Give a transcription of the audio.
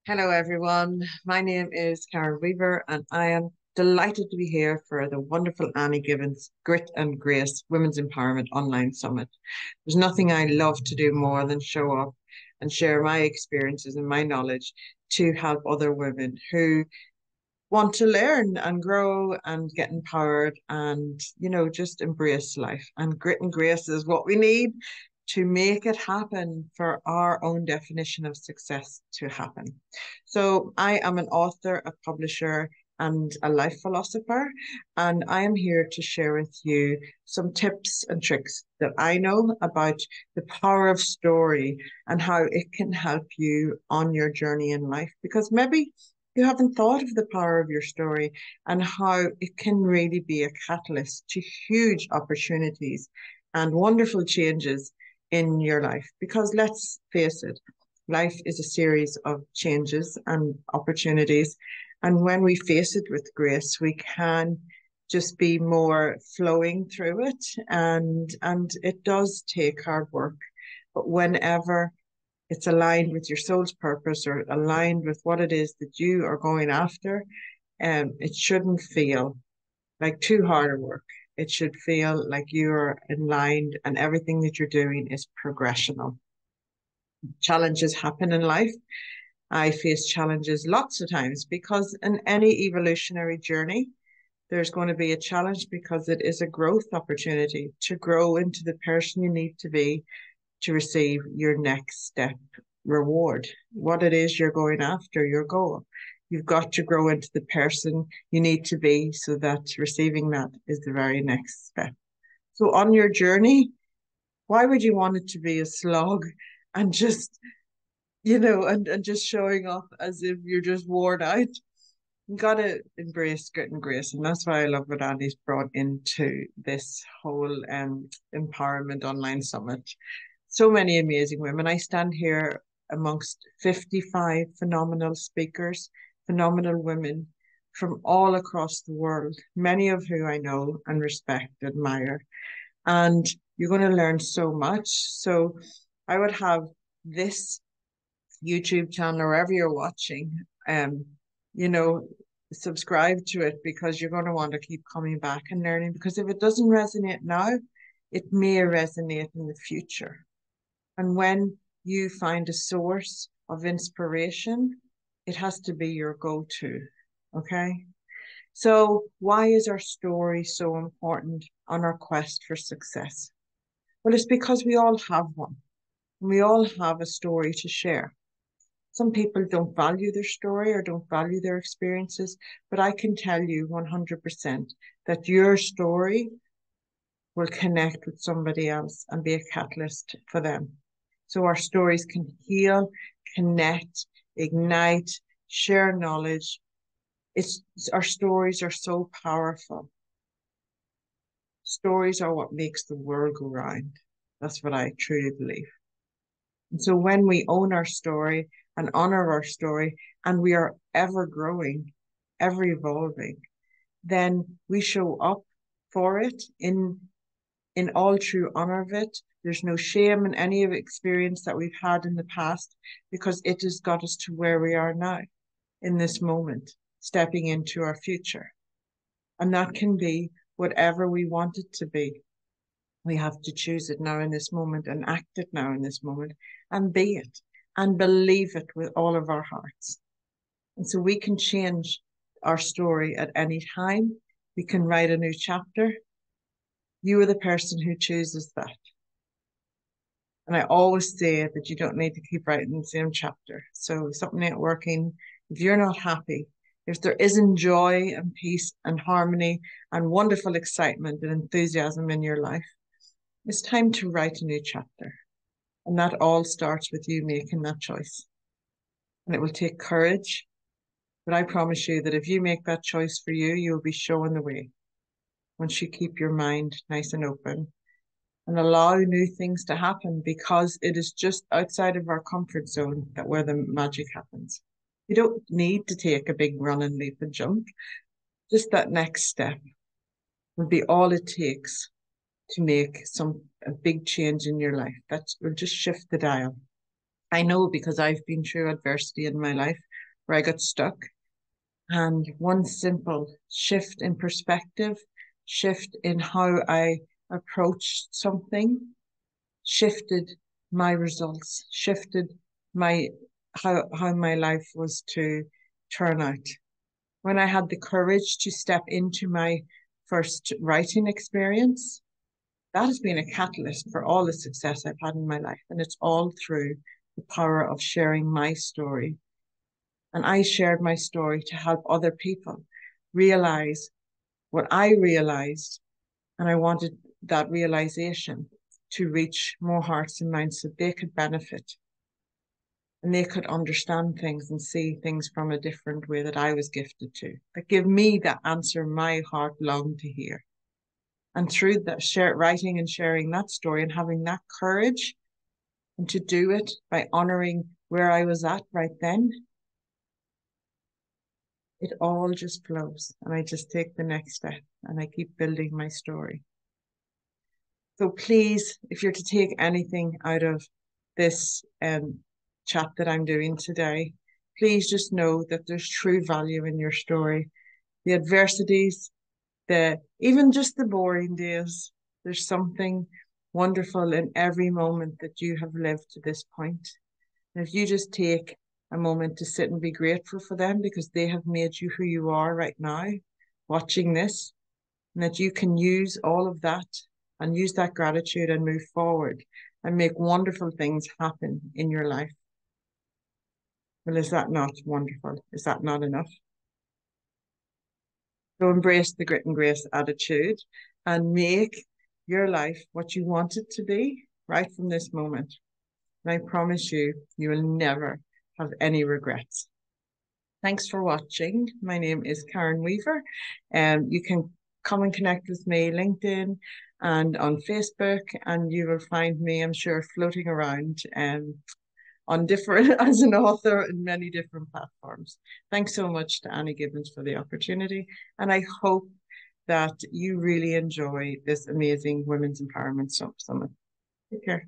Hello, everyone. My name is Karen Weaver, and I am delighted to be here for the wonderful Annie Gibbins Grit and Grace Women's Empowerment Online Summit. There's nothing I love to do more than show up and share my experiences and my knowledge to help other women who want to learn and grow and get empowered and, just embrace life. And grit and grace is what we need to make it happen for our own definition of success to happen. So I am an author, a publisher, and a life philosopher, and I am here to share with you some tips and tricks that I know about the power of story and how it can help you on your journey in life. Because maybe you haven't thought of the power of your story and how it can really be a catalyst to huge opportunities and wonderful changes in your life. Because let's face it, life is a series of changes and opportunities. And when we face it with grace, we can just be more flowing through it. And it does take hard work. But whenever it's aligned with your soul's purpose or aligned with what it is that you are going after, it shouldn't feel like too hard work. It should feel like you're in line and everything that you're doing is progressional. Challenges happen in life. I face challenges lots of times because in any evolutionary journey, there's going to be a challenge because it is a growth opportunity to grow into the person you need to be to receive your next step reward, what it is you're going after, your goal. You've got to grow into the person you need to be so that receiving that is the very next step. So on your journey, why would you want it to be a slog and just, and just showing up as if you're just worn out? You got to embrace grit and grace. And that's why I love what Andy's brought into this whole empowerment online summit. So many amazing women. I stand here amongst 55 phenomenal speakers, phenomenal women from all across the world, many of who I know and respect, admire. And you're going to learn so much. So I would have this YouTube channel or wherever you're watching, you know, subscribe to it because you're going to want to keep coming back and learning. Because if it doesn't resonate now, it may resonate in the future. And when you find a source of inspiration, it has to be your go-to. Okay. So why is our story so important on our quest for success? Well, it's because we all have one. We all have a story to share. Some people don't value their story or don't value their experiences, but I can tell you 100% that your story will connect with somebody else and be a catalyst for them. So our stories can heal, connect, ignite, share knowledge. Our stories are so powerful. Stories are what makes the world go round. That's what I truly believe. And so when we own our story and honor our story, and we are ever growing, ever evolving, then we show up for it in all true honor of it. There's no shame in any of the experience that we've had in the past because it has got us to where we are now in this moment, stepping into our future. And that can be whatever we want it to be. We have to choose it now in this moment and act it now in this moment and be it and believe it with all of our hearts. And so we can change our story at any time. We can write a new chapter. You are the person who chooses that. And I always say that you don't need to keep writing the same chapter. So if something ain't working, if you're not happy, if there isn't joy and peace and harmony and wonderful excitement and enthusiasm in your life, it's time to write a new chapter. And that all starts with you making that choice. And it will take courage. But I promise you that if you make that choice for you, you'll be showing the way. Once you keep your mind nice and open and allow new things to happen, because it is just outside of our comfort zone that where the magic happens. You don't need to take a big run and leap and jump. Just that next step will be all it takes to make a big change in your life. That will just shift the dial. I know because I've been through adversity in my life. where I got stuck. And one simple shift in perspective, shift in how I approached something, shifted my results, shifted my how my life was to turn out. When I had the courage to step into my first writing experience, that has been a catalyst for all the success I've had in my life. And it's all through the power of sharing my story. And I shared my story to help other people realize what I realized. And I wanted that realization to reach more hearts and minds so they could benefit and they could understand things and see things from a different way that I was gifted to. That give me that answer my heart longed to hear. And through that writing and sharing that story and having that courage and to do it by honoring where I was at right then, it all just flows. And I just take the next step and I keep building my story. So please, if you're to take anything out of this chat that I'm doing today, please just know that there's true value in your story. The adversities, even just the boring days, there's something wonderful in every moment that you have lived to this point. And if you just take a moment to sit and be grateful for them because they have made you who you are right now, watching this, and that you can use all of that and use that gratitude and move forward and make wonderful things happen in your life. Well, is that not wonderful? Is that not enough? So embrace the grit and grace attitude and make your life what you want it to be right from this moment. And I promise you, you will never have any regrets. Thanks for watching. My name is Karen Weaver. You can come and connect with me LinkedIn and on Facebook, and you will find me, I'm sure, floating around on different as an author in many different platforms. Thanks so much to Annie Gibbins for the opportunity, and I hope that you really enjoy this amazing Women's Empowerment Summit. Take care.